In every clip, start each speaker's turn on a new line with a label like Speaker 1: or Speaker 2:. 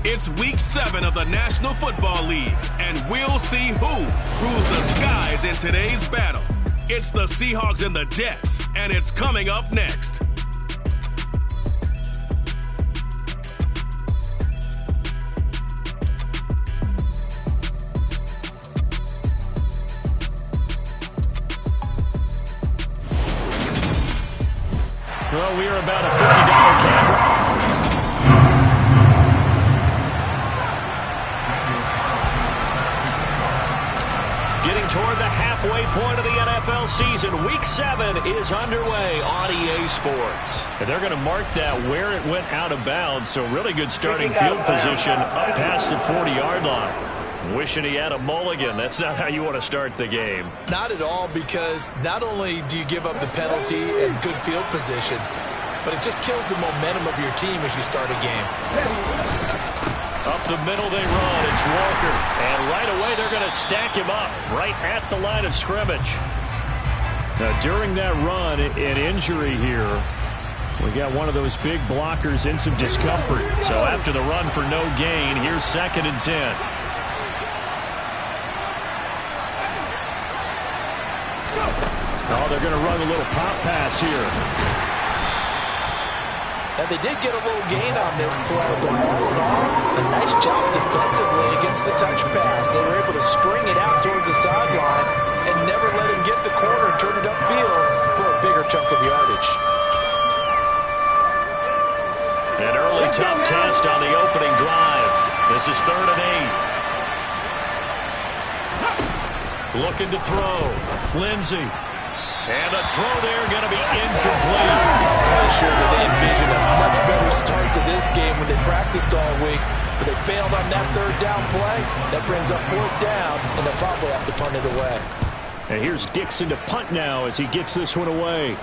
Speaker 1: It's Week 7 of the National Football League, and we'll see who rules the skies in today's battle. It's the Seahawks and the Jets, and it's coming up next.
Speaker 2: Well, we are about a $50 camera. Getting toward the halfway point of the NFL season. Week 7 is underway on EA Sports. And they're going to mark that where it went out of bounds. So really good starting field position up past the 40-yard line. Wishing he had a mulligan. That's not how you want to start the game.
Speaker 3: Not at all, because not only do you give up the penalty and good field position, but it just kills the momentum of your team as you start a game.
Speaker 2: Up the middle they run. It's Walker. And right away they're going to stack him up right at the line of scrimmage. Now during that run, an injury here. We got one of those big blockers in some discomfort. So after the run for no gain, here's 2nd and 10. Oh, they're going to run a little pop pass here.
Speaker 3: And they did get a little gain on this play, but all in all, a nice job defensively against the touch pass. They were able to string it out towards the sideline and never let him get the corner and turn it upfield for a bigger chunk of yardage.
Speaker 2: An early tough test on the opening drive. This is 3rd and 8. Looking to throw. Lindsey. And the throw there going to be incomplete.
Speaker 3: I'm sure that they envisioned a much better start to this game when they practiced all week, but they failed on that 3rd down play. That brings up 4th down, and they'll probably have to punt it away.
Speaker 2: And here's Dixon to punt now as he gets this one away.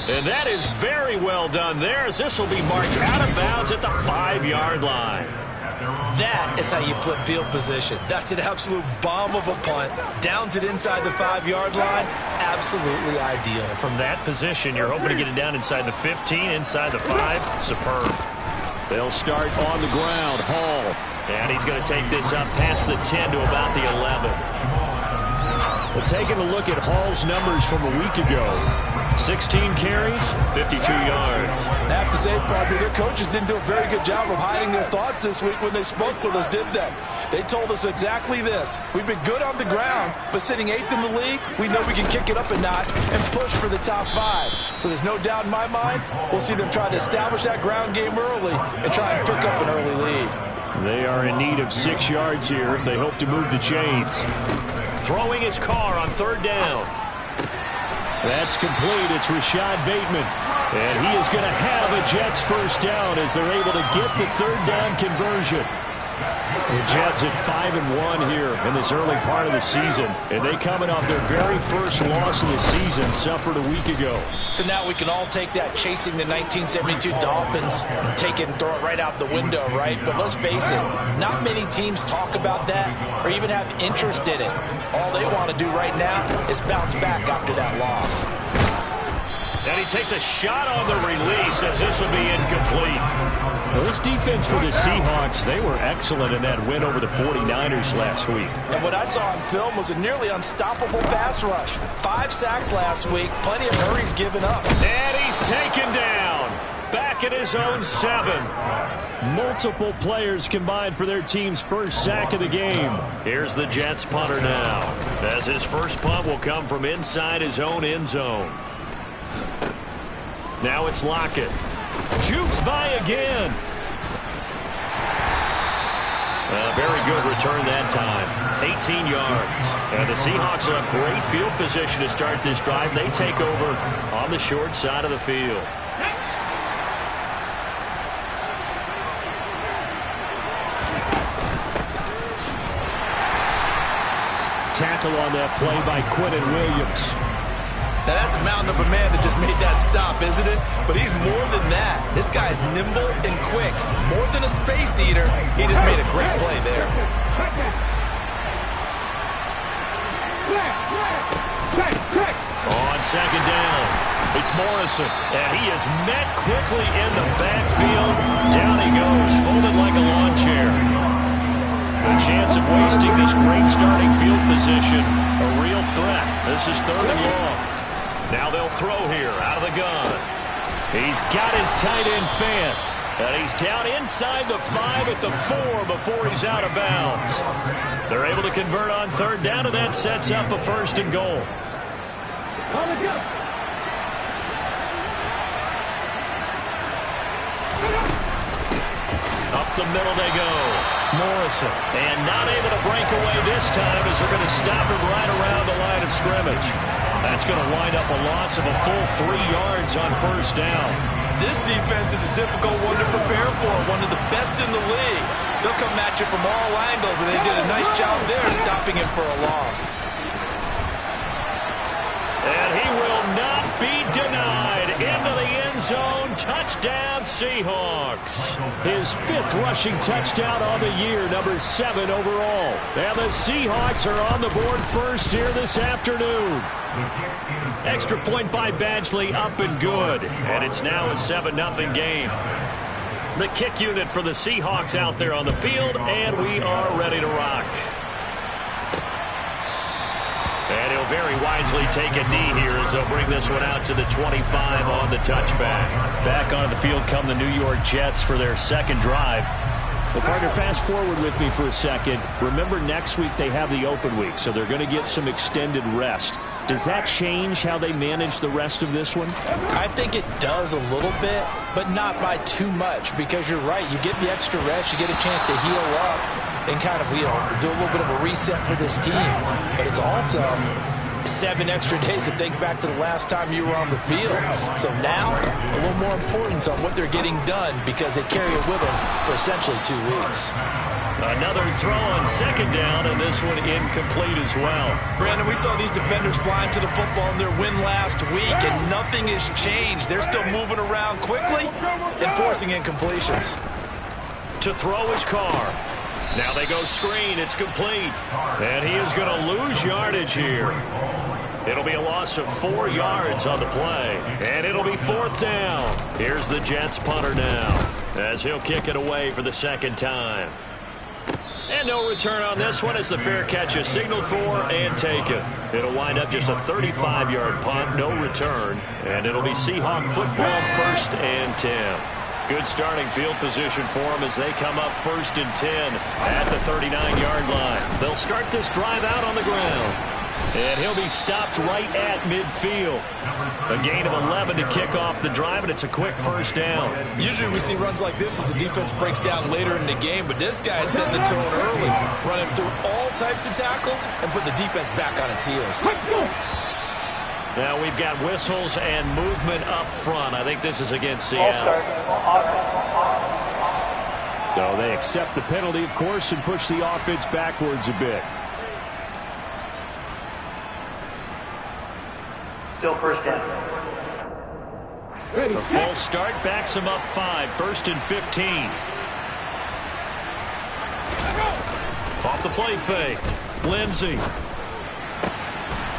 Speaker 2: And that is very well done there, as this will be marked out of bounds at the 5-yard line.
Speaker 3: That is how you flip field position. That's an absolute bomb of a punt. Downs it inside the 5-yard line. Absolutely ideal.
Speaker 2: From that position, you're hoping to get it down inside the 15, inside the 5. Superb. They'll start on the ground. Hall. And he's going to take this up past the 10 to about the 11. Well, taking a look at Hall's numbers from a week ago. 16 carries, 52 yards.
Speaker 3: I have to say, probably their coaches didn't do a very good job of hiding their thoughts this week when they spoke with us, did they? They told us exactly this. We've been good on the ground, but sitting 8th in the league, we know we can kick it up a notch and push for the top 5. So there's no doubt in my mind, we'll see them try to establish that ground game early and try and pick up an early lead.
Speaker 2: They are in need of 6 yards here if they hope to move the chains. Throwing his car on 3rd down. That's complete. It's Rashad Bateman. And he is going to have a Jets 1st down as they're able to get the 3rd down conversion. The Jets at 5-1 here in this early part of the season. And they coming off their very first loss of the season, suffered a week ago.
Speaker 3: So now we can all take that chasing the 1972 Dolphins and take it and throw it right out the window, right? But let's face it, not many teams talk about that or even have interest in it. All they want to do right now is bounce back after that loss.
Speaker 2: And he takes a shot on the release as this will be incomplete. Well, this defense for the Seahawks, they were excellent in that win over the 49ers last week.
Speaker 3: And what I saw on film was a nearly unstoppable pass rush. 5 sacks last week, plenty of hurries given up.
Speaker 2: And he's taken down. Back at his own 7. Multiple players combined for their team's first sack of the game. Here's the Jets punter now, as his first punt will come from inside his own end zone. Now it's Lockett. Jukes by again. A very good return that time. 18 yards. And the Seahawks will have great field position to start this drive. They take over on the short side of the field. Tackle on that play by Quentin Williams.
Speaker 3: Now that's a mountain of a man that just made that stop, isn't it? But he's more than that. This guy's nimble and quick. More than a space eater, he just made a great play there.
Speaker 2: On 2nd down. It's Morrison, and he is met quickly in the backfield. Down he goes, folded like a lawn chair. The chance of wasting this great starting field position, a real threat. This is 3rd and long. Now they'll throw here out of the gun. He's got his tight end fan. And he's down inside the 5 at the 4 before he's out of bounds. They're able to convert on 3rd down, and that sets up a 1st and goal. Up the middle they go. Morrison. And not able to break away this time as they're going to stop him right around the line of scrimmage. That's going to wind up a loss of a full 3 yards on 1st down.
Speaker 3: This defense is a difficult one to prepare for, one of the best in the league. They'll come at you from all angles, and they did a nice job there stopping him for a loss.
Speaker 2: And he will not be denied. Into the end zone. Touchdown, Seahawks. His 5th rushing touchdown on the year, number 7 overall. And the Seahawks are on the board first here this afternoon. Extra point by Badgley, up and good. And it's now a 7-0 game. The kick unit for the Seahawks out there on the field, and we are ready to rock. And he'll very wisely take a knee here as they'll bring this one out to the 25 on the touchback. Back onto the field come the New York Jets for their 2nd drive. Well, partner, fast forward with me for a second. Remember, next week they have the open week, so they're going to get some extended rest. Does that change how they manage the rest of this one?
Speaker 3: I think it does a little bit, but not by too much, because you're right. You get the extra rest, you get a chance to heal up and kind of, do a little bit of a reset for this team. But it's also 7 extra days to think back to the last time you were on the field. So now, a little more importance on what they're getting done, because they carry it with them for essentially 2 weeks.
Speaker 2: Another throw on 2nd down, and this one incomplete as well.
Speaker 3: Brandon, we saw these defenders flying to the football in their win last week, and nothing has changed. They're still moving around quickly and forcing incompletions.
Speaker 2: To throw his car. Now they go screen. It's complete. And he is going to lose yardage here. It'll be a loss of 4 yards on the play. And it'll be 4th down. Here's the Jets punter now, as he'll kick it away for the 2nd time. And no return on this one as the fair catch is signaled for and taken. It'll wind up just a 35-yard punt, no return. And it'll be Seahawk football 1st and 10. Good starting field position for them as they come up 1st and 10 at the 39-yard line. They'll start this drive out on the ground. And he'll be stopped right at midfield. A gain of 11 to kick off the drive, and it's a quick 1st down.
Speaker 3: Usually we see runs like this as the defense breaks down later in the game, but this guy's setting the tone early, running through all types of tackles and putting the defense back on its heels.
Speaker 2: Now we've got whistles and movement up front. I think this is against Seattle.
Speaker 4: So they accept the penalty, of course, and push the offense backwards a bit.
Speaker 5: Still 1st down.
Speaker 2: A false start backs him up 5, 1st and 15. Off the play fake. Lindsey.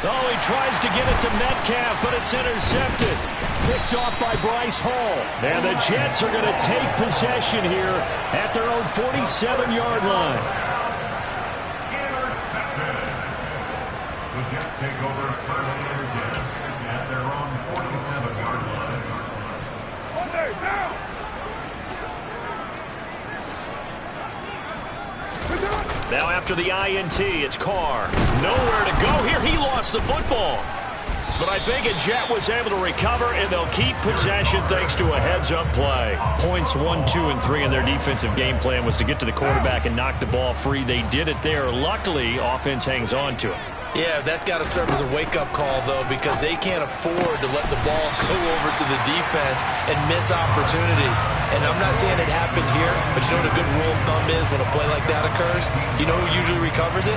Speaker 2: Oh, he tries to get it to Metcalf, but it's intercepted.
Speaker 4: Picked off by Bryce Hall.
Speaker 2: And the Jets are going to take possession here at their own 47-yard line.
Speaker 6: The Jets take over first and 10 at their own 47-yard line.
Speaker 2: Now after the INT, it's Carr. Nowhere to go here. He lost the football. But I think a Jet was able to recover, and they'll keep possession thanks to a heads-up play. Points 1, 2, and 3 in their defensive game plan was to get to the quarterback and knock the ball free. They did it there. Luckily, offense hangs on to it.
Speaker 3: Yeah, that's got to serve as a wake-up call, though, because they can't afford to let the ball go over to the defense and miss opportunities. And I'm not saying it happened here, but you know what a good rule of thumb is when a play like that occurs? You know who usually recovers it?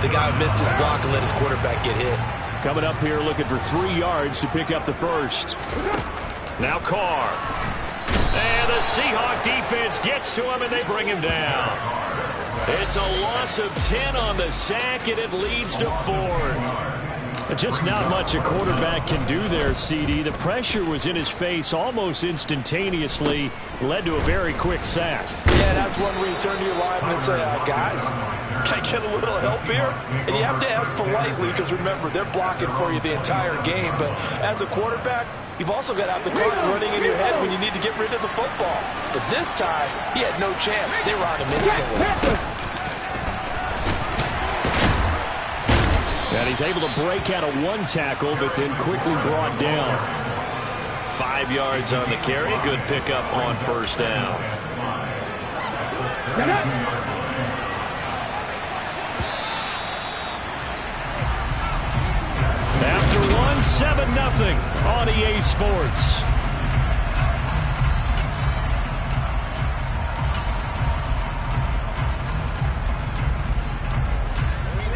Speaker 3: The guy who missed his block and let his quarterback get hit.
Speaker 4: Coming up here looking for 3 yards to pick up the 1st.
Speaker 2: Now Carr. And the Seahawk defense gets to him, and they bring him down. It's a loss of 10 on the sack, and it leads to 4th. Just not much a quarterback can do there, CD. The pressure was in his face almost instantaneously, led to a very quick sack.
Speaker 3: Yeah, that's one where you turn to your lineman and say, guys, can I get a little help here? And you have to ask politely because, remember, they're blocking for you the entire game. But as a quarterback, you've also got to have the clock running in your head when you need to get rid of the football. But this time, he had no chance. They were on him instantly.
Speaker 2: And he's able to break out of one tackle, but then quickly brought down.
Speaker 4: 5 yards on the carry. Good pickup on first down.
Speaker 2: After one, 7-0 on EA Sports.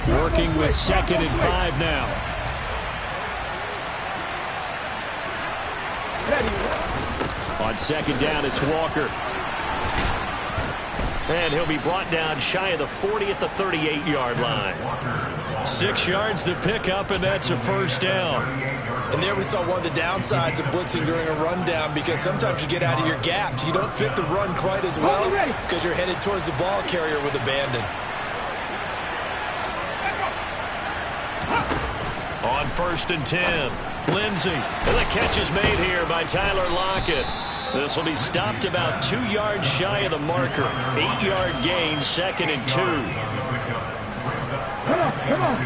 Speaker 2: Working with 2nd and 5 now. On 2nd down, it's Walker. And he'll be brought down shy of the 40 at the 38-yard line.
Speaker 4: 6 yards to pick up, and that's a first down.
Speaker 3: And there we saw one of the downsides of blitzing during a rundown, because sometimes you get out of your gaps. You don't fit the run quite as well because you're headed towards the ball carrier with abandon.
Speaker 4: On 1st and 10, Lindsey.
Speaker 2: And the catch is made here by Tyler Lockett. This will be stopped about 2 yards shy of the marker. 8-yard gain, 2nd and 2.
Speaker 6: Come on.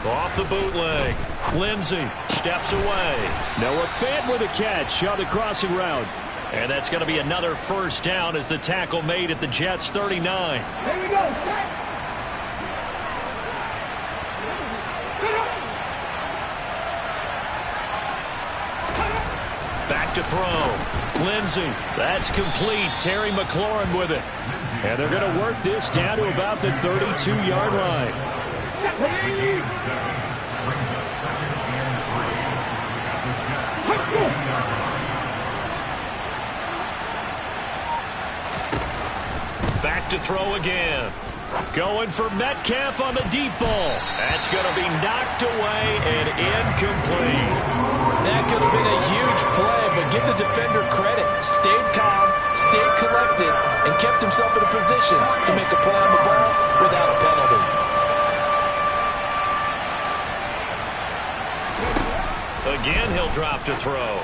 Speaker 4: Off the bootleg. Lindsey steps away.
Speaker 2: Noah Fant with a catch on the crossing route. And that's going to be another first down as the tackle made at the Jets' 39.
Speaker 6: Here we go.
Speaker 4: Back to throw. Lindsey.
Speaker 2: That's complete. Terry McLaurin with it. And they're going to work this down to about the 32-yard line.
Speaker 4: Back to throw again.
Speaker 2: Going for Metcalf on the deep ball. That's going to be knocked away and incomplete.
Speaker 3: That could have been a huge play, but give the defender credit. Stayed calm, stayed collected, and kept himself in a position to make a play on the ball without a penalty.
Speaker 4: Again, he'll drop to throw.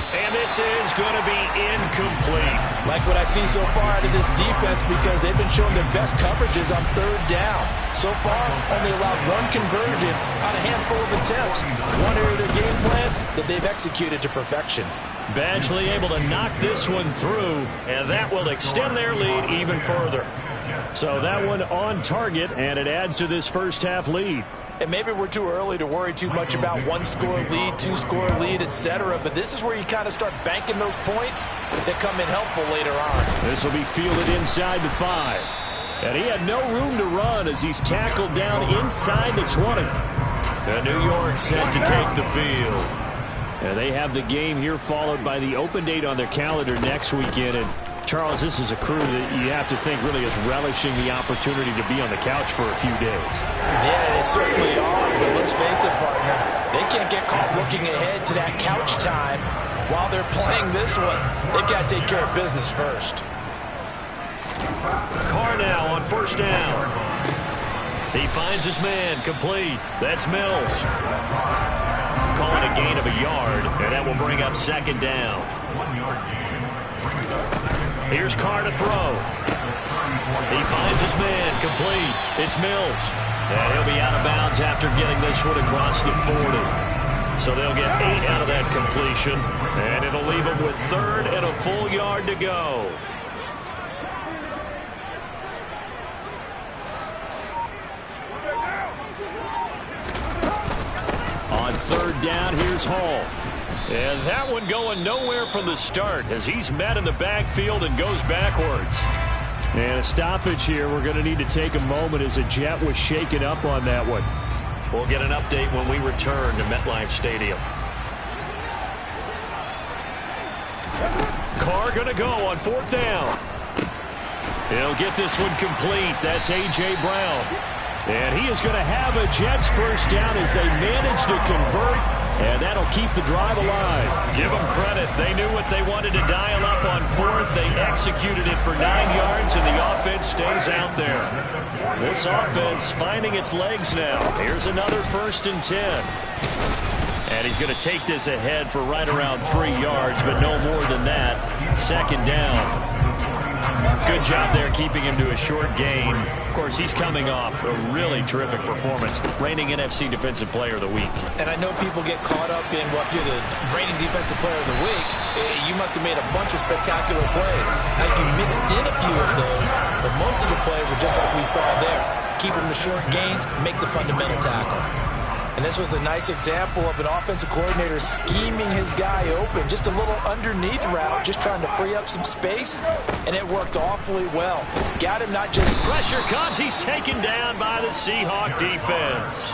Speaker 4: And this is going to be incomplete.
Speaker 3: Like what I see so far out of this defense, because they've been showing their best coverages on 3rd down. So far, only allowed one conversion on a handful of attempts. One area of their game plan that they've executed to perfection.
Speaker 2: Badgley able to knock this one through, and that will extend their lead even further. So that one on target, and it adds to this first half lead.
Speaker 3: And maybe we're too early to worry too much about 1-score lead, 2-score lead, etc. But this is where you kind of start banking those points that come in helpful later on.
Speaker 2: This will be fielded inside the 5. And he had no room to run as he's tackled down inside the 20.
Speaker 4: And New York set to take the field.
Speaker 2: And they have the game here followed by the open date on their calendar next weekend. And Charles, this is a crew that you have to think really is relishing the opportunity to be on the couch for a few days.
Speaker 3: Yeah, they certainly are, but let's face it, partner. They can't get caught looking ahead to that couch time while they're playing this one. They've got to take care of business first.
Speaker 4: Carr now on 1st down. He finds his man, complete. That's Mills. Calling a gain of a yard, and that will bring up 2nd down.
Speaker 6: 1 yard gain.
Speaker 4: Here's Carr to throw. He finds his man, complete. It's Mills. And he'll be out of bounds after getting this one across the 40. So they'll get 8 out of that completion, and it'll leave them with 3rd and a full yard to go.
Speaker 2: On 3rd down, here's Hall. And that one going nowhere from the start as he's met in the backfield and goes backwards. And a stoppage here. We're going to need to take a moment as a Jet was shaken up on that one.
Speaker 4: We'll get an update when we return to MetLife Stadium. Carr going to go on 4th down.
Speaker 2: He'll get this one complete. That's A.J. Brown. And he is going to have a Jets first down as they manage to convert, and that'll keep the drive alive.
Speaker 4: Give them credit. They knew what they wanted to dial up on fourth. They executed it for 9 yards, and the offense stays out there. This offense finding its legs now. Here's another 1st and 10. And he's going to take this ahead for right around 3 yards, but no more than that. 2nd down. Good job there keeping him to a short gain. Of course, he's coming off a really terrific performance, reigning NFC Defensive Player of the Week.
Speaker 3: And I know people get caught up in, well, if you're the reigning Defensive Player of the Week, you must have made a bunch of spectacular plays. Now, you mixed in a few of those, but most of the plays are just like we saw there. Keep them to short gains, make the fundamental tackle. And this was a nice example of an offensive coordinator scheming his guy open. Just a little underneath route, just trying to free up some space, and it worked awfully well. Got him not just...
Speaker 4: Pressure comes. He's taken down by the Seahawk defense.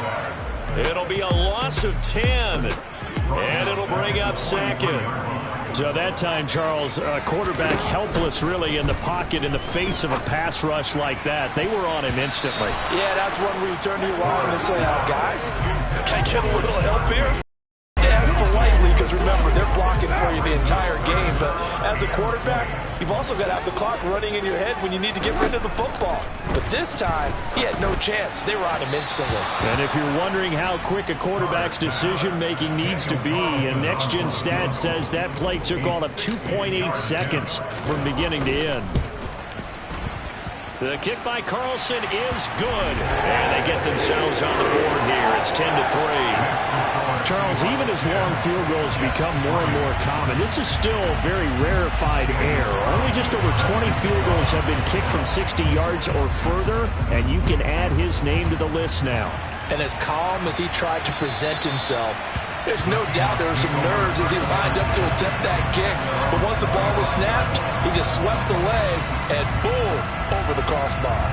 Speaker 4: It'll be a loss of 10, and it'll bring up 2nd.
Speaker 2: So that time, Charles, quarterback helpless really in the pocket in the face of a pass rush like that. They were on him instantly.
Speaker 3: Yeah, that's when we turn to your line and say, guys, can I get a little help here? Ask politely, because remember, they're blocking for you the entire game. But as a quarterback, you've also got to have the clock running in your head when you need to get rid of the football. But this time, he had no chance. They were on him instantly.
Speaker 2: And if you're wondering how quick a quarterback's decision-making needs to be, and Next Gen Stats says that play took all of 2.8 seconds from beginning to end.
Speaker 4: The kick by Carlson is good. And they get themselves on the board here. It's 10-3.
Speaker 2: Charles, even as long field goals become more and more common, this is still very rarefied air. Only just over 20 field goals have been kicked from 60 yards or further, and you can add his name to the list now.
Speaker 3: And as calm as he tried to present himself, there's no doubt there were some nerves as he lined up to attempt that kick. But once the ball was snapped, he just swept the leg and boom, over the crossbar.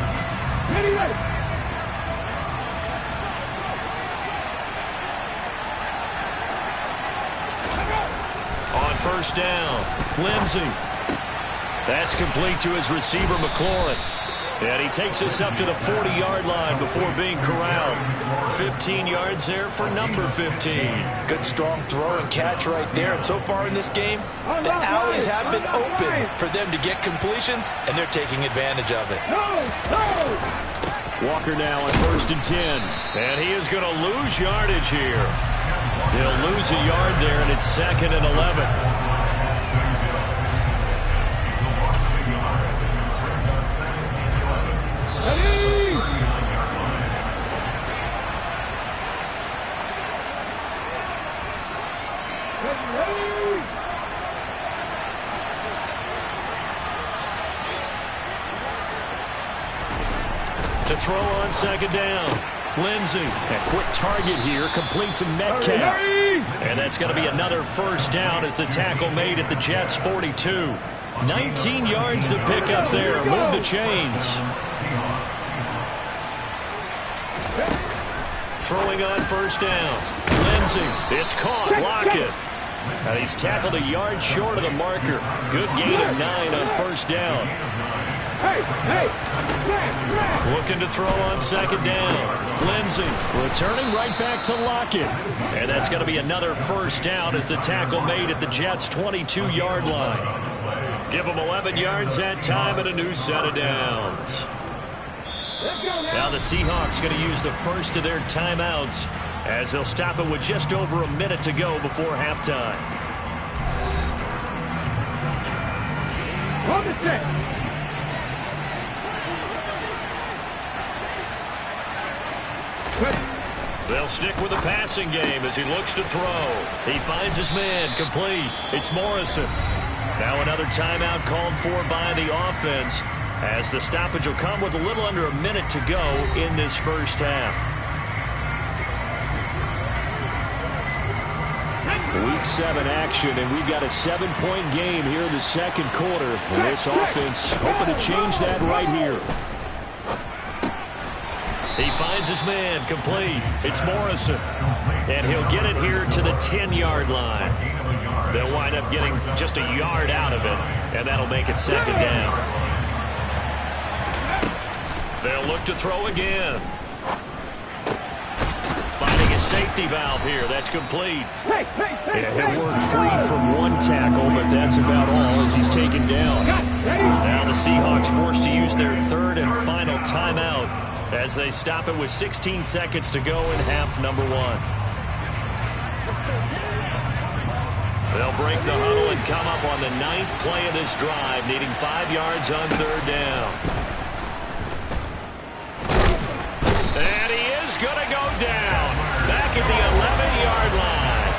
Speaker 3: Ready.
Speaker 4: On 1st down, Lindsey. That's complete to his receiver, McLaurin. And he takes us up to the 40-yard line before being corralled. 15 yards there for number 15.
Speaker 3: Good, strong throw and catch right there. And so far in this game, the alleys have been open for them to get completions, and they're taking advantage of it.
Speaker 2: Walker now on 1st and 10.
Speaker 4: And he is going to lose yardage here. He'll lose a yard there, and it's 2nd and 11. To throw on 2nd down. Lindsey.
Speaker 2: A quick target here, complete to Metcalf.
Speaker 4: And that's going to be another 1st down as the tackle made at the Jets' 42. 19 yards to pick up there. Move the chains. Throwing on 1st down. Lindsey. It's caught. Lockett. And he's tackled a yard short of the marker. Good gain of 9 on 1st down. Looking to throw on 2nd down. Lindsey returning right back to Lockett. And that's going to be another 1st down as the tackle made at the Jets' 22-yard line. Give them 11 yards that time and a new set of downs. Now the Seahawks going to use the first of their timeouts as they'll stop it with just over a minute to go before halftime.
Speaker 6: On the check.
Speaker 4: They'll stick with the passing game as he looks to throw. He finds his man, complete. It's Morrison. Now another timeout called for by the offense as the stoppage will come with a little under a minute to go in this first half.
Speaker 2: Week 7 action, and we've got a 7-point game here in the second quarter. And this offense hoping to change that right here.
Speaker 4: He finds his man, complete. It's Morrison. And he'll get it here to the 10-yard line. They'll wind up getting just a yard out of it, and that'll make it 2nd down. They'll look to throw again. Finding a safety valve here. That's complete.
Speaker 2: Yeah, he'll work free from one tackle, but that's about all as he's taken down.
Speaker 4: Now the Seahawks forced to use their third and final timeout as they stop it with 16 seconds to go in half number 1. They'll break the huddle and come up on the 9th play of this drive, needing 5 yards on third down. And he is going to go down back at the 11-yard line.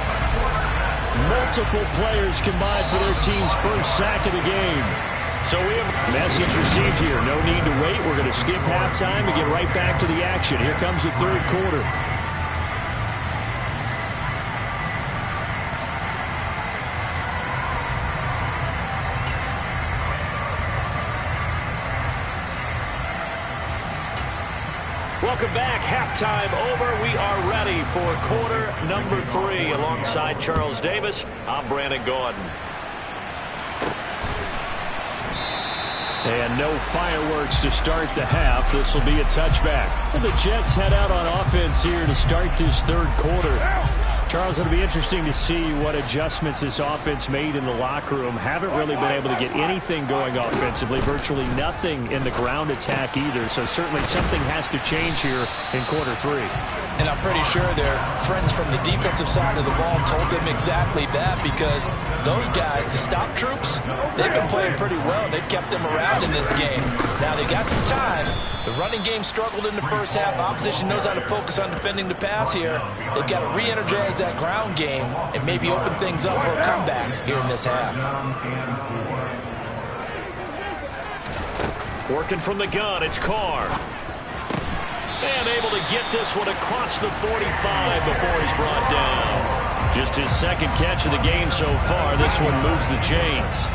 Speaker 2: Multiple players combined for their team's first sack of the game.
Speaker 4: So we have
Speaker 2: message received here. No need to wait. We're going to skip halftime and get right back to the action. Here comes the third quarter.
Speaker 4: Welcome back. Halftime over. We are ready for quarter number 3. Alongside Charles Davis, I'm Brandon Gordon.
Speaker 2: And no fireworks to start the half. This will be a touchback. Well, the Jets head out on offense here to start this third quarter. Charles, it'll be interesting to see what adjustments this offense made in the locker room. Haven't really been able to get anything going offensively. Virtually nothing in the ground attack either. So certainly something has to change here in quarter 3.
Speaker 3: And I'm pretty sure their friends from the defensive side of the ball told them exactly that, because those guys, the stop troops, they've been playing pretty well. They've kept them around in this game. Now they got some time. The running game struggled in the first half. Opposition knows how to focus on defending the pass here. They've got to re-energize that ground game and maybe open things up for a comeback here in this half.
Speaker 4: Working from the gun, it's Carr. And able to get this one across the 45 before he's brought down. Just his second catch of the game so far. This one moves the chains.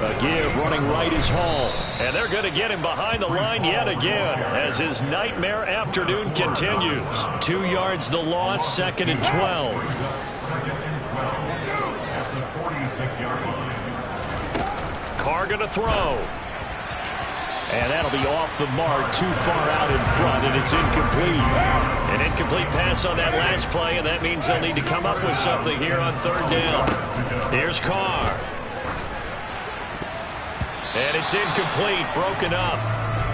Speaker 2: A give running right is Hall.
Speaker 4: And they're going to get him behind the line yet again as his nightmare afternoon continues. 2 yards the loss, 2nd and 12. Carr going to throw.
Speaker 2: And that'll be off the mark, too far out in front, and it's incomplete.
Speaker 4: An incomplete pass on that last play, and that means they'll need to come up with something here on third down. Here's Carr. And it's incomplete, broken up.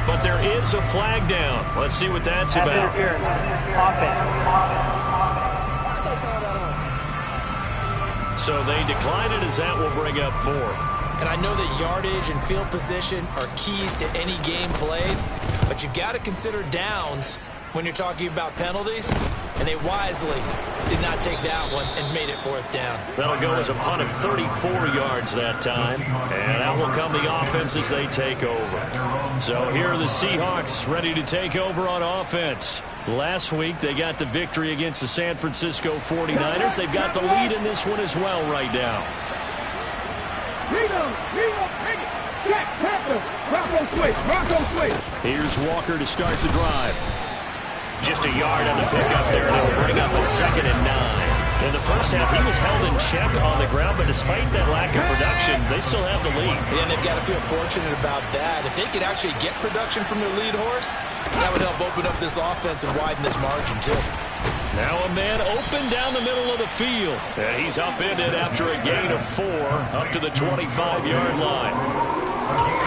Speaker 4: But there is a flag down. Let's see what that's about. So they decline it as that will bring up 4th.
Speaker 3: And I know that yardage and field position are keys to any game played, but you've got to consider downs when you're talking about penalties, and they wisely did not take that one and made it 4th down.
Speaker 4: That'll go as a punt of 34 yards that time, and out will come the offense as they take over. So here are the Seahawks ready to take over on offense. Last week they got the victory against the San Francisco 49ers. They've got the lead in this one as well right now.
Speaker 2: Here's Walker to start the drive.
Speaker 4: Just a yard on the pickup there, and it'll bring up a 2nd and 9. In the first half, he was held in check on the ground, but despite that lack of production, they still have the lead.
Speaker 3: Yeah, and they've got to feel fortunate about that. If they could actually get production from their lead horse, that would help open up this offense and widen this margin, too.
Speaker 4: Now a man open down the middle of the field. And he's upended after a gain of 4 up to the 25-yard line.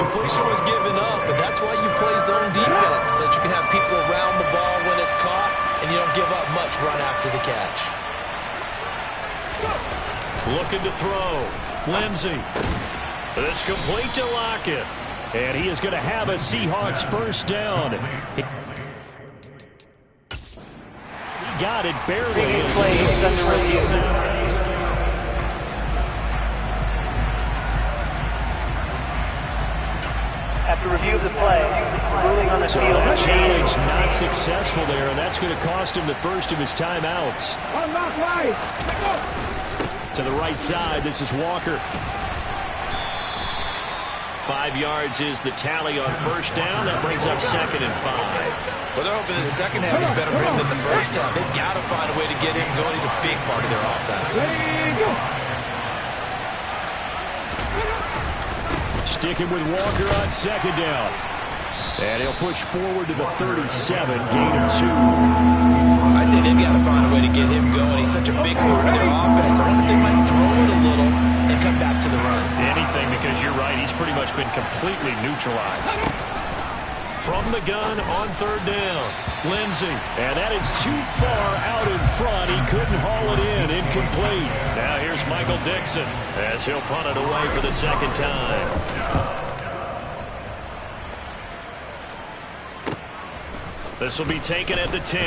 Speaker 3: Completion was given up, but that's why you play zone defense, so that you can have people around the ball when it's caught, and you don't give up much run after the catch.
Speaker 4: Looking to throw. Lindsey. It's complete to Lockett.
Speaker 2: And he is going to have a Seahawks first down. Got it barely.
Speaker 5: After review of the play, ruling on the
Speaker 2: so
Speaker 5: field.
Speaker 2: That challenge not successful there, and that's going to cost him the first of his timeouts. To the right side, this is Walker.
Speaker 4: 5 yards is the tally on first down. That brings up 2nd and 5.
Speaker 3: Well, they're hoping that the second half is better for him than the first half. They've got to find a way to get him going. He's a big part of their offense.
Speaker 2: Sticking with Walker on second down. And he'll push forward to the 37, gain of 2.
Speaker 7: I'd say they've got to find a way to get him going. He's such a big part of their offense. I wonder if they might throw it a little and come back to the run.
Speaker 4: Anything, because you're right, he's pretty much been completely neutralized. From the gun on third down, Lindsey.
Speaker 2: And that is too far out in front. He couldn't haul it in. Incomplete.
Speaker 4: Now here's Michael Dixon as he'll punt it away for the second time. This will be taken at the 10.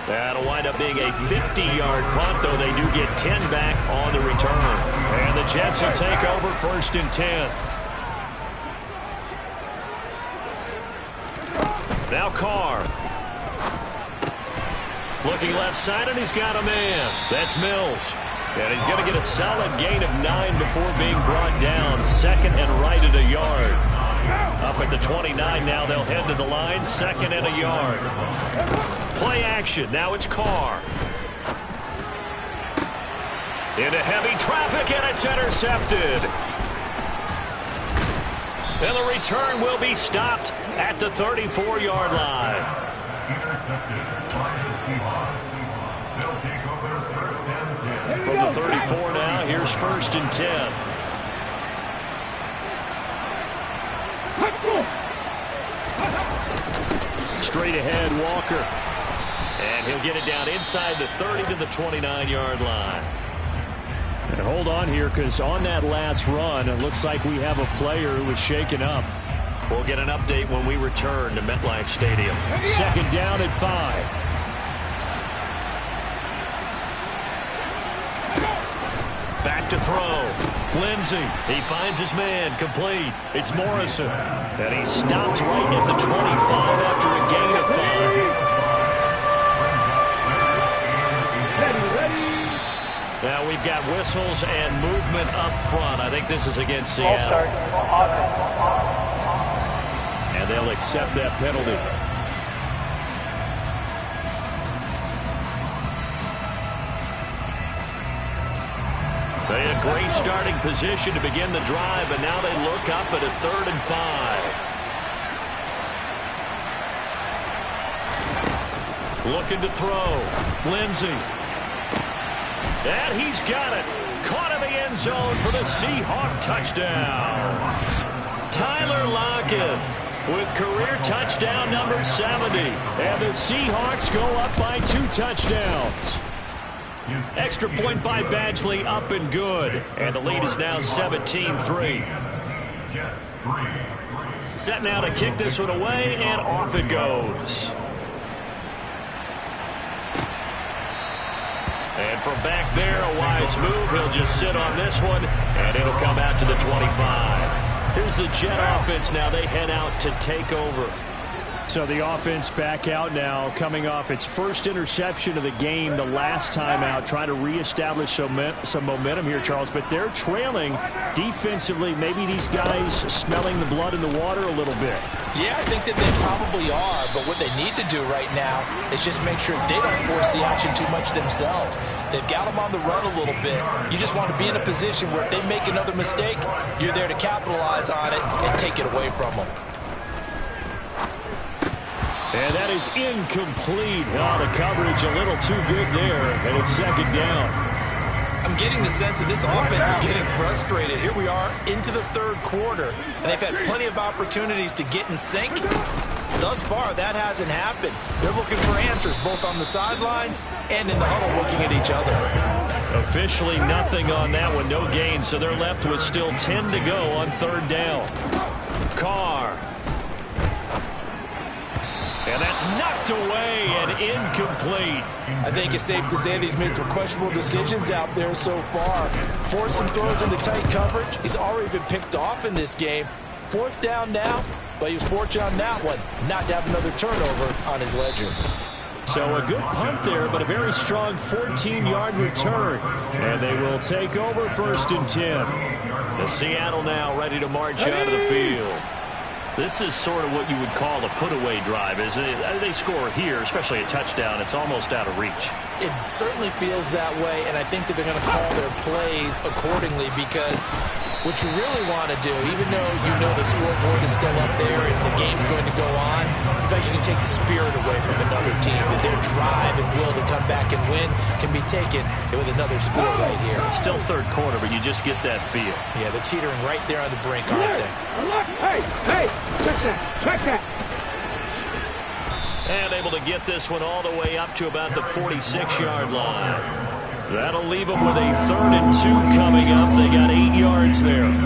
Speaker 4: That'll wind up being a 50-yard punt, though they do get 10 back on the return. And the Jets will take over 1st and 10. Now Carr. Looking left side, and he's got a man. That's Mills. And he's going to get a solid gain of 9 before being brought down. 2nd and right at a yard. Up at the 29 now, they'll head to the line. 2nd and a yard. Play action. Now it's Carr. Into heavy traffic, and it's intercepted. And the return will be stopped at the 34-yard line.
Speaker 6: Intercepted by the Seahawks. They'll take over 1st and 10.
Speaker 4: From the 34 now, here's 1st and 10.
Speaker 2: Straight ahead, Walker.
Speaker 4: And he'll get it down inside the 30 to the 29-yard line.
Speaker 2: And hold on here, because on that last run, it looks like we have a player who was shaken up.
Speaker 4: We'll get an update when we return to MetLife Stadium.
Speaker 2: 2nd down at 5.
Speaker 4: Back to throw. Lindsey. He finds his man. Complete. It's Morrison. And he stopped right at the 25 after a gain of 5. Now we've got whistles and movement up front. I think this is against Seattle.
Speaker 2: And they'll accept that penalty.
Speaker 4: They had a great starting position to begin the drive, but now they look up at a 3rd and 5. Looking to throw. Lindsey. And he's got it. Caught in the end zone for the Seahawk touchdown. Tyler Lockett with career touchdown number 70.
Speaker 2: And the Seahawks go up by 2 touchdowns.
Speaker 4: Extra point by Badgley, up and good. And the lead is now 17-3. Set now to kick this one away, and off it goes. And from back there, a wise move. He'll just sit on this one, and it'll come out to the 25. Here's the Jet offense now. They head out to take over.
Speaker 2: So the offense back out now, coming off its first interception of the game the last time out, trying to reestablish some momentum here, Charles. But they're trailing defensively. Maybe these guys smelling the blood in the water a little bit.
Speaker 7: Yeah, I think that they probably are. But what they need to do right now is just make sure they don't force the action too much themselves. They've got them on the run a little bit. You just want to be in a position where if they make another mistake, you're there to capitalize on it and take it away from them.
Speaker 2: And that is incomplete. Oh, the coverage a little too good there, and it's 2nd down.
Speaker 7: I'm getting the sense that this offense is getting frustrated. Here we are into the 3rd quarter, and they've had plenty of opportunities to get in sync. Thus far, that hasn't happened. They're looking for answers both on the sidelines and in the huddle looking at each other.
Speaker 4: Officially nothing on that one, no gain, so they're left with still 10 to go on 3rd down. Carr. And that's knocked away and incomplete.
Speaker 7: I think it's safe to say that he's made some questionable decisions out there so far. Forced some throws into tight coverage. He's already been picked off in this game. 4th down now, but he was fortunate on that one not to have another turnover on his ledger.
Speaker 2: So a good punt there, but a very strong 14-yard return. And they will take over 1st and 10.
Speaker 4: The Seattle now ready to march out of the field. This is sort of what you would call a put-away drive, isn't it? They score here, especially a touchdown. It's almost out of reach.
Speaker 7: It certainly feels that way, and I think that they're going to call their plays accordingly because What you really want to do, even though you know the scoreboard is still up there and the game's going to go on, in fact, you can take the spirit away from another team. That their drive and will to come back and win can be taken with another score right here.
Speaker 4: Still third quarter, but you just get that feel.
Speaker 7: Yeah, they're teetering right there on the brink, aren't they?
Speaker 8: Hey, check that.
Speaker 4: And able to get this one all the way up to about the 46-yard line. That'll leave them with a 3rd and 2 coming up. They got 8 yards there. They'll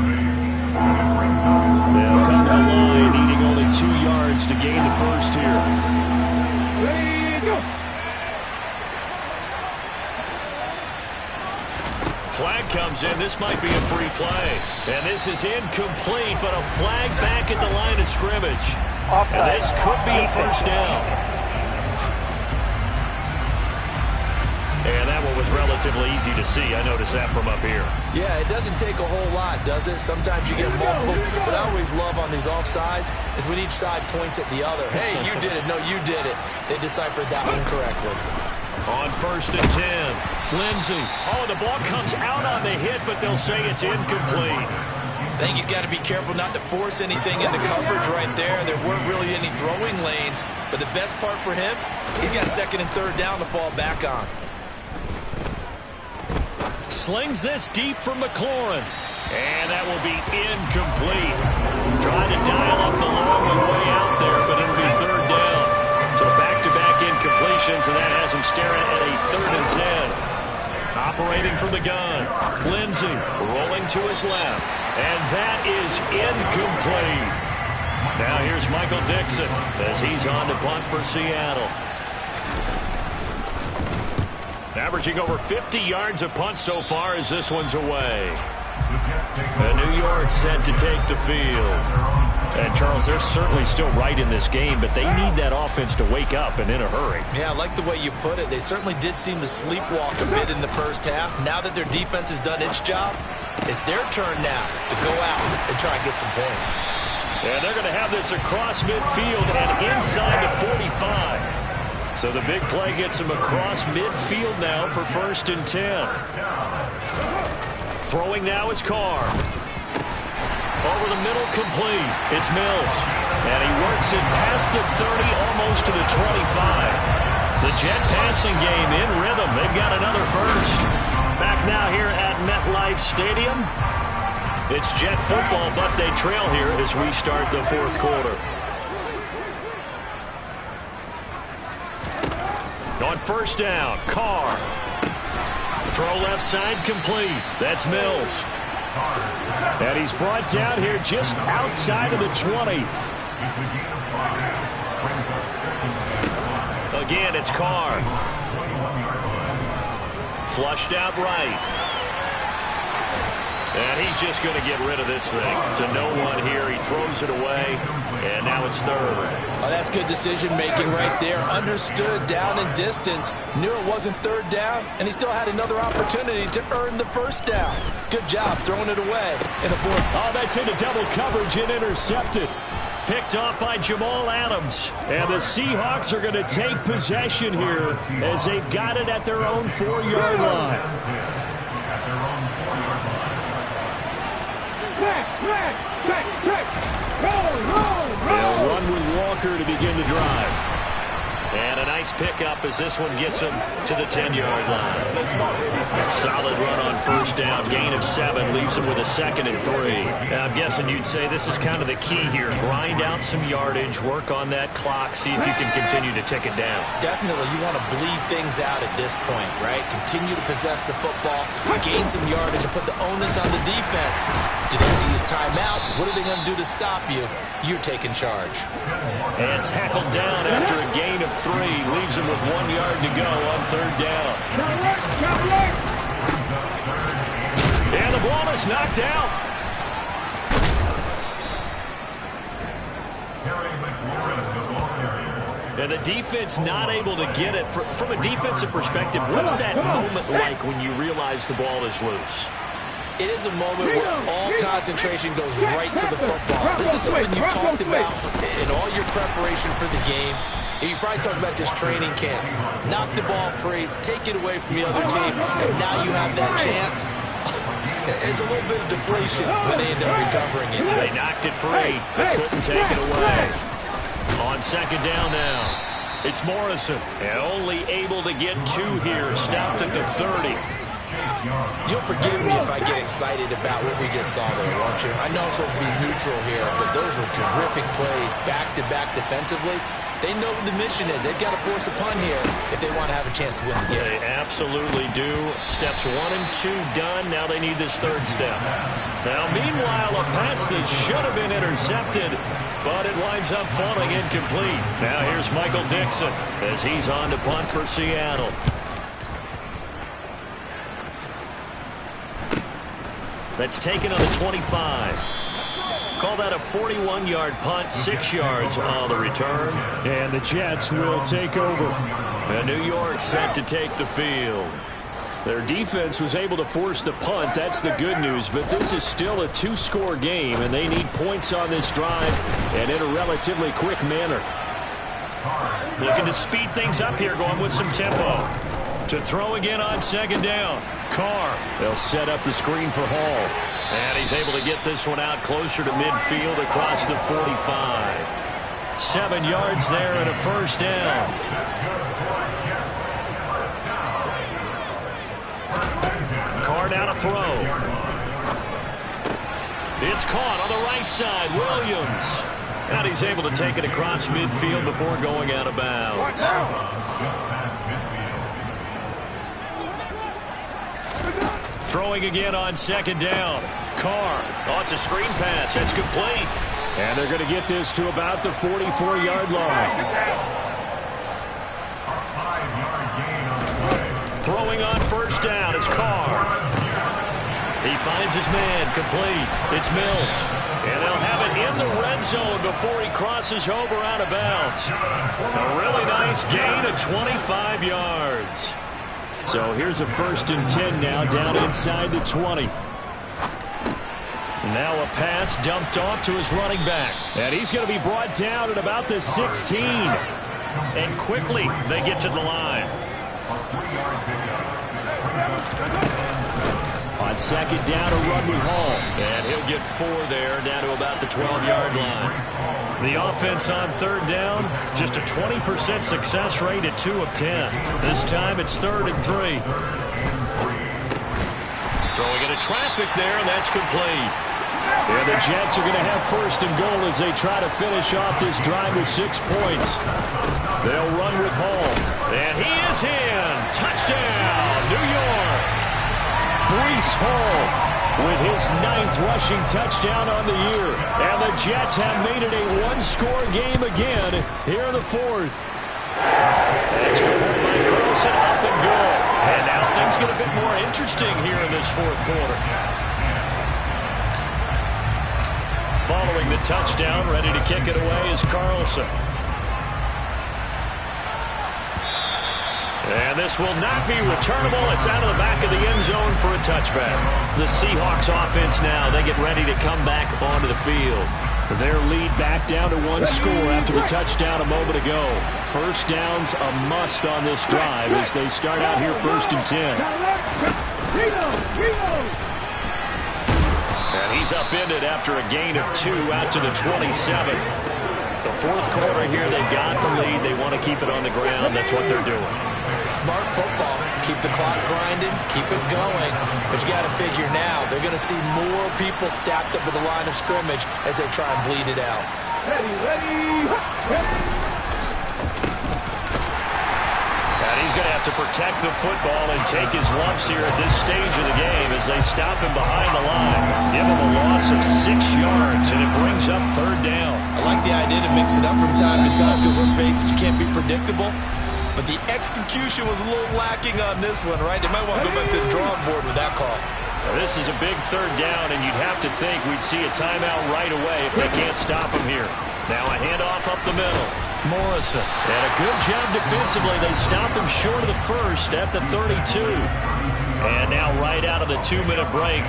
Speaker 4: come to the line, needing only 2 yards to gain the first here.
Speaker 8: Ready, go.
Speaker 4: Flag comes in. This might be a free play. And this is incomplete, but a flag back at the line of scrimmage. And this could be a first down. And that one was relatively easy to see. I noticed that from up here.
Speaker 7: Yeah, it doesn't take a whole lot, does it? Sometimes you get multiples. What I always love on these offsides is when each side points at the other. Hey, you did it. No, you did it. They deciphered that one correctly.
Speaker 4: On 1st and 10, Lindsey. Oh, the ball comes out on the hit, but they'll say it's incomplete.
Speaker 7: I think he's got to be careful not to force anything into coverage right there. There weren't really any throwing lanes. But the best part for him, he's got 2nd and 3rd down to fall back on.
Speaker 4: Slings this deep from McLaurin. And that will be incomplete. Trying to dial up the long way out there, but it'll be 3rd down. So back-to-back incompletions, and that has him staring at a 3rd and 10. Operating from the gun. Lindsey rolling to his left. And that is incomplete. Now here's Michael Dixon as he's on to punt for Seattle. Averaging over 50 yards a punt so far as this one's away. And New York set to take the field. And, Charles, they're certainly still right in this game, but they need that offense to wake up and in a hurry.
Speaker 7: Yeah, I like the way you put it. They certainly did seem to sleepwalk a bit in the first half. Now that their defense has done its job, it's their turn now to go out and try and get some points.
Speaker 4: And they're going to have this across midfield and inside the 45. So the big play gets him across midfield now for 1st and 10. Throwing now is Carr. Over the middle, complete. It's Mills. And he works it past the 30, almost to the 25. The Jet passing game in rhythm. They've got another first. Back now here at MetLife Stadium. It's Jet football, but they trail here as we start the 4th quarter. On 1st down, Carr. Throw left side, complete. That's Mills. And he's brought down here just outside of the 20. Again, it's Carr. Flushed out right. And he's just going to get rid of this thing. To no one here. He throws it away. And now it's 3rd.
Speaker 7: Oh, that's good decision-making right there. Understood down and distance. Knew it wasn't 3rd down. And he still had another opportunity to earn the 1st down. Good job throwing it away in the 4th.
Speaker 4: Oh, that's into double coverage and intercepted. Picked off by Jamal Adams. And the Seahawks are going to take possession here as they've got it at their own 4-yard line. They'll run with Walker to begin the drive. And a nice pickup as this one gets him to the 10-yard line. Solid run on 1st down. Gain of 7 leaves him with a 2nd and 3. Now, I'm guessing you'd say this is kind of the key here. Grind out some yardage, work on that clock, see if you can continue to tick it down.
Speaker 7: Definitely. You want to bleed things out at this point, right? Continue to possess the football, gain some yardage, and put the onus on the defense. Do they have to use timeouts? What are they going to do to stop you? You're taking charge.
Speaker 4: And tackled down after a gain of 3. Leaves him with 1 yard to go on 3rd down. And the ball is knocked out. And the defense not able to get it. From a defensive perspective, what's that moment like when you realize the ball is loose?
Speaker 7: It is a moment where all concentration goes right to the football. This is something you've talked about in all your preparation for the game. And you probably talked about this training camp. Knock the ball free, take it away from the other team, and now you have that chance. there's a little bit of deflation when they end up recovering it.
Speaker 4: They knocked it free, but couldn't take it away. On second down now. It's Morrison, and only able to get 2 here. Stopped at the 30.
Speaker 7: You'll forgive me if I get excited about what we just saw there, won't you? I know I'm supposed to be neutral here, but those were terrific plays back-to-back defensively. They know what the mission is. They've got to force a punt here if they want to have a chance to win the game.
Speaker 4: They absolutely do. Steps 1 and 2 done. Now they need this 3rd step. Now, meanwhile, a pass that should have been intercepted, but it winds up falling incomplete. Now here's Michael Dixon as he's on to punt for Seattle. That's taken on the 25. Call that a 41-yard punt, 6 yards on the return.
Speaker 2: And the Jets will take over.
Speaker 4: And New York set to take the field.
Speaker 2: Their defense was able to force the punt. That's the good news. But this is still a 2-score game, and they need points on this drive and in a relatively quick manner.
Speaker 4: Looking to speed things up here, going with some tempo. To throw again on second down. Carr.
Speaker 2: They'll set up the screen for Hall.
Speaker 4: And he's able to get this one out closer to midfield across the 45. 7 yards there and a first down. Carr now to throw. It's caught on the right side. Williams. And he's able to take it across midfield before going out of bounds. Throwing again on second down. Carr. Oh, it's a screen pass. That's complete.
Speaker 2: And they're going to get this to about the 44-yard line.
Speaker 4: Throwing on first down is Carr. He finds his man. Complete. It's Mills. And they'll have it in the red zone before he crosses over out of bounds. A really nice gain of 25 yards.
Speaker 2: So here's a 1st and 10 now down inside the 20.
Speaker 4: Now a pass dumped off to his running back.
Speaker 2: And he's going to be brought down at about the 16.
Speaker 4: And quickly they get to the line.
Speaker 2: On second down, a run with Hall.
Speaker 4: And he'll get 4 there, down to about the 12-yard line. The offense on third down, just a 20% success rate at 2 of 10. This time it's 3rd and 3. Throwing into traffic there, and that's complete.
Speaker 2: And the Jets are going to have 1st and goal as they try to finish off this drive with 6 points. They'll run with Hall.
Speaker 4: And he is in. Touchdown, New York.
Speaker 2: Breece Hall with his 9th rushing touchdown on the year. And the Jets have made it a 1-score game again here in the 4th.
Speaker 4: Extra point by Carlson, up and good. And now things get a bit more interesting here in this 4th quarter. Following the touchdown, ready to kick it away is Carlson. And this will not be returnable. It's out of the back of the end zone for a touchback. The Seahawks offense now, they get ready to come back onto the field.
Speaker 2: Their lead back down to 1 score after the touchdown a moment ago. First down's a must on this drive as they start out here 1st and 10.
Speaker 4: And he's upended after a gain of 2 out to the 27. The 4th quarter here, they've got the lead. They want to keep it on the ground. That's what they're doing.
Speaker 7: Smart football. Keep the clock grinding. Keep it going. But you got to figure now, they're going to see more people stacked up at the line of scrimmage as they try and bleed it out.
Speaker 4: And he's going to have to protect the football and take his lumps here at this stage of the game as they stop him behind the line. Give him a loss of 6 yards, and it brings up 3rd down.
Speaker 7: I like the idea to mix it up from time to time because, let's face it, you can't be predictable. But the execution was a little lacking on this one, right? They might want to go back to the drawing board with that call.
Speaker 4: Now, this is a big 3rd down, and you'd have to think we'd see a timeout right away if they can't stop him here. Now a handoff up the middle. Morrison. And a good job defensively. They stop him short of the 1st at the 32. And now right out of the 2-minute break,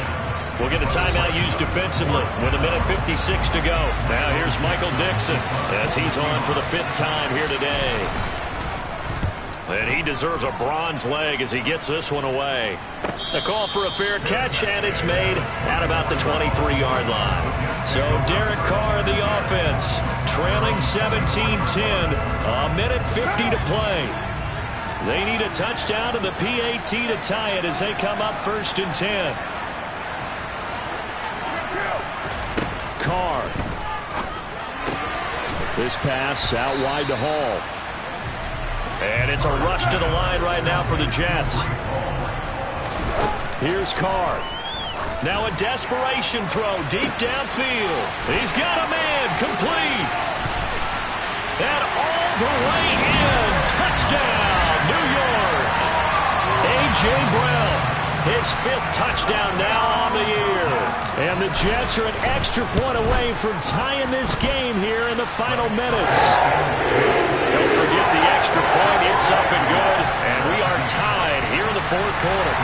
Speaker 4: we'll get a timeout used defensively with 1:56 to go. Now here's Michael Dixon as he's on for the 5th time here today. And he deserves a bronze leg as he gets this one away. A call for a fair catch, and it's made at about the 23-yard line. So Derek Carr in the offense, trailing 17-10, a minute 50 to play. They need a touchdown and the PAT to tie it as they come up 1st and 10. Carr. This pass out wide to Hall. And it's a rush to the line right now for the Jets. Here's Carr. Now a desperation throw deep downfield. He's got a man complete. And all the way in. Touchdown, New York. A.J. Brown, his 5th touchdown now on the year. And the Jets are an extra point away from tying this game here in the final minutes. Don't forget the extra point. It's up and good. And we are tied here in the 4th quarter.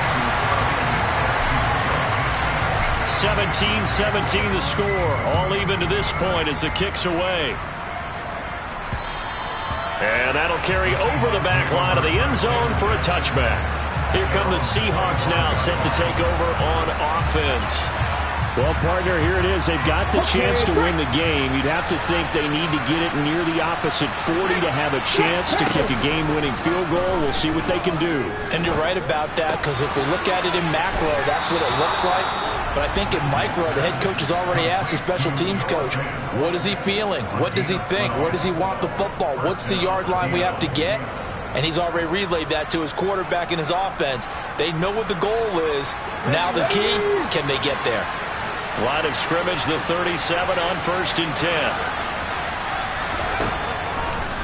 Speaker 4: 17-17 the score. All even to this point as the kick's away. And that'll carry over the back line of the end zone for a touchback. Here come the Seahawks now, set to take over on offense. Well, partner, here it is. They've got the chance to win the game. You'd have to think they need to get it near the opposite 40 to have a chance to kick a game-winning field goal. We'll see what they can do.
Speaker 7: And you're right about that, because if we look at it in macro, that's what it looks like. But I think in micro, the head coach has already asked the special teams coach, what is he feeling? What does he think? Where does he want the football? What's the yard line we have to get? And he's already relayed that to his quarterback and his offense. They know what the goal is. Now the key, can they get there?
Speaker 4: Line of scrimmage, the 37 on 1st and 10.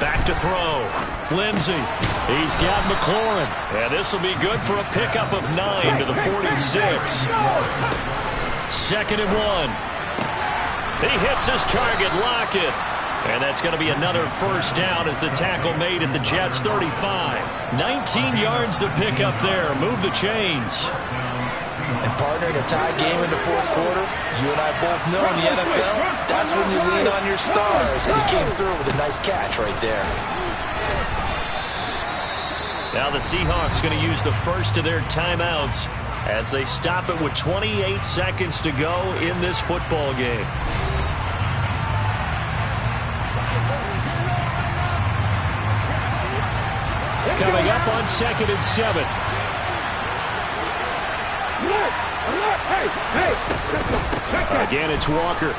Speaker 4: Back to throw. Lindsey. He's got McLaurin. And this will be good for a pickup of 9 to the 46. 2nd and 1. He hits his target, Lockett. And that's going to be another first down as the tackle made at the Jets' 35. 19 yards to pick up there. Move the chains.
Speaker 7: And partner, in a tie game in the 4th quarter, you and I both know in the NFL, that's when you lean on your stars. And he came through with a nice catch right there.
Speaker 4: Now the Seahawks going to use the first of their timeouts as they stop it with 28 seconds to go in this football game. Coming up on 2nd and 7. Again, it's Walker.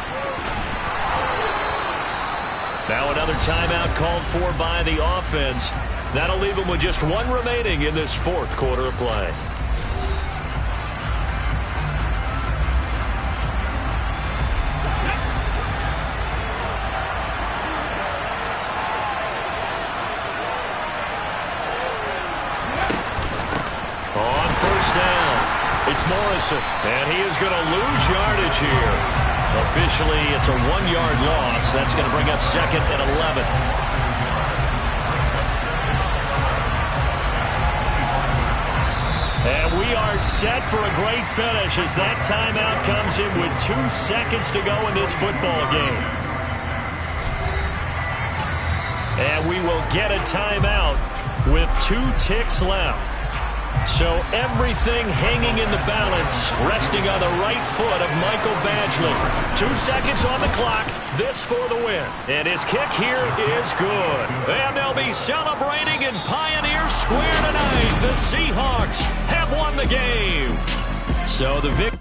Speaker 4: Now another timeout called for by the offense. That'll leave them with just 1 remaining in this 4th quarter of play. On 1st down. It's Morrison, and he is going to lose yardage here. Officially, it's a 1-yard loss. That's going to bring up 2nd and 11. And we are set for a great finish as that timeout comes in with 2 seconds to go in this football game. And we will get a timeout with 2 ticks left. So everything hanging in the balance, resting on the right foot of Michael Badgley. 2 seconds on the clock, this for the win. And his kick here is good. And they'll be celebrating in Pioneer Square tonight. The Seahawks have won the game. So the victory.